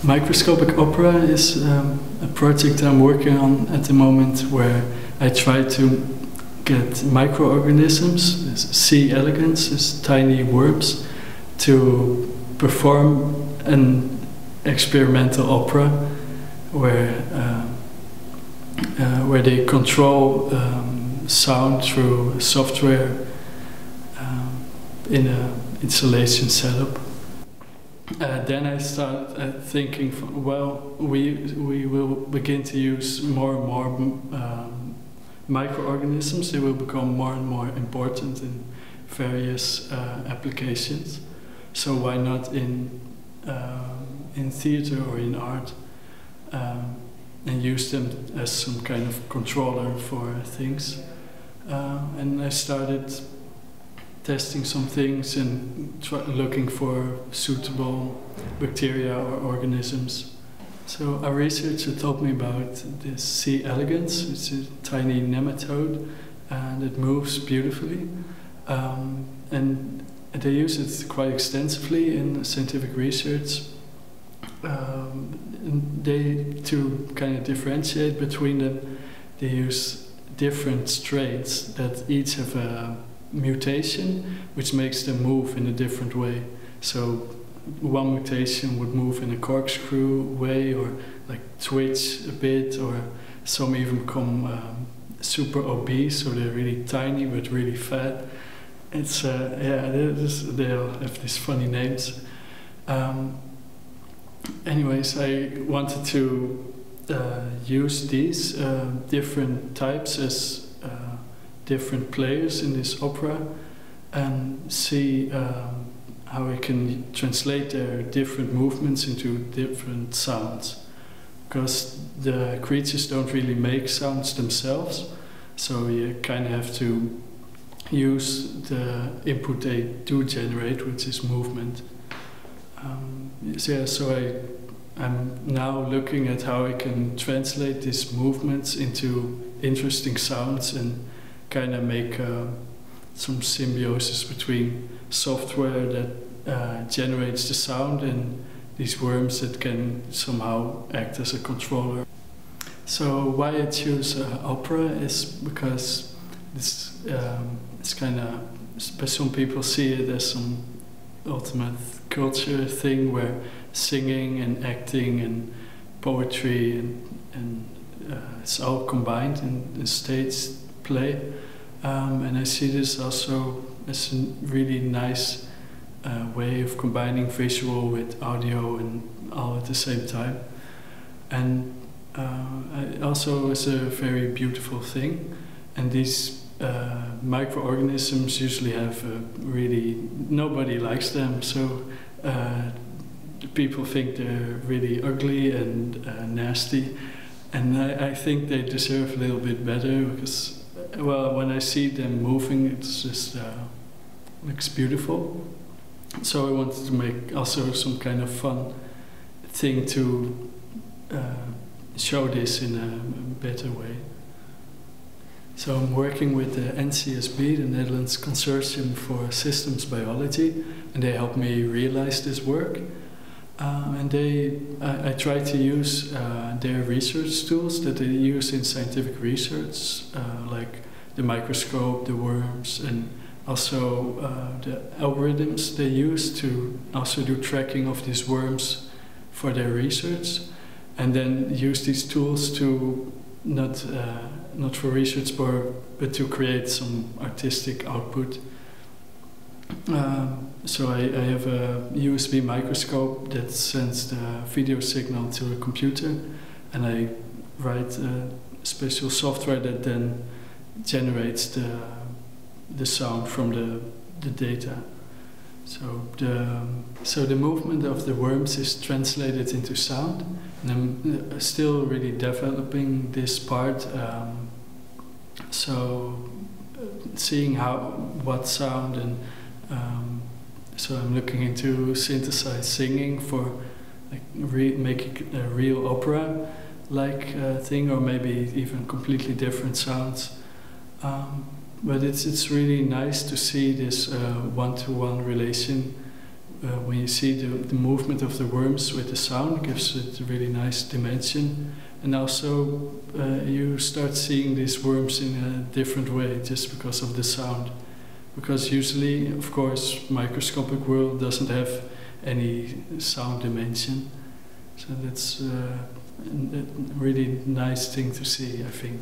Microscopic Opera is a project I'm working on at the moment where I try to get microorganisms, C. elegans, these tiny worms, to perform an experimental opera where they control sound through software in an installation setup. Then I started thinking, well, we will begin to use more and more microorganisms. They will become more and more important in various applications. So why not in theater or in art, and use them as some kind of controller for things. And I started testing some things and looking for suitable bacteria or organisms. So a researcher told me about this C. elegans, which is a tiny nematode, and it moves beautifully. And they use it quite extensively in scientific research. And to kind of differentiate between them, they use different strains that each have a mutation which makes them move in a different way. So one mutation would move in a corkscrew way, or like twitch a bit, or some even become super obese, so they're really tiny but really fat. It's they'll have these funny names. Anyways, I wanted to use these different types as different players in this opera and see how I can translate their different movements into different sounds. Because the creatures don't really make sounds themselves, so you kind of have to use the input they do generate, which is movement. So I'm now looking at how I can translate these movements into interesting sounds and kind of make some symbiosis between software that generates the sound and these worms that can somehow act as a controller. So why I choose opera is because it's kind of, some people see it as some ultimate culture thing where singing and acting and poetry and it's all combined in stage play. And I see this also as a really nice way of combining visual with audio and all at the same time. And also it's a very beautiful thing. And these microorganisms usually have nobody likes them, so people think they're really ugly and nasty. And I think they deserve a little bit better because, well, when I see them moving, it's just looks beautiful. So I wanted to make also some kind of fun thing to show this in a better way. So I'm working with the NCSB, the Netherlands Consortium for Systems Biology, and they helped me realize this work. And I try to use their research tools that they use in scientific research, like the microscope, the worms, and also the algorithms they use to also do tracking of these worms for their research, and then use these tools to not for research but to create some artistic output. So I have a USB microscope that sends the video signal to a computer, and I write special software that then generates the sound from the data. So the movement of the worms is translated into sound, and I'm still really developing this part. So seeing what sound, and so I'm looking into synthesized singing for like making a real opera-like thing, or maybe even completely different sounds. But it's really nice to see this one-to-one relation when you see the movement of the worms with the sound, gives it a really nice dimension. And also you start seeing these worms in a different way just because of the sound. Because usually, of course, microscopic world doesn't have any sound dimension. So that's a really nice thing to see, I think.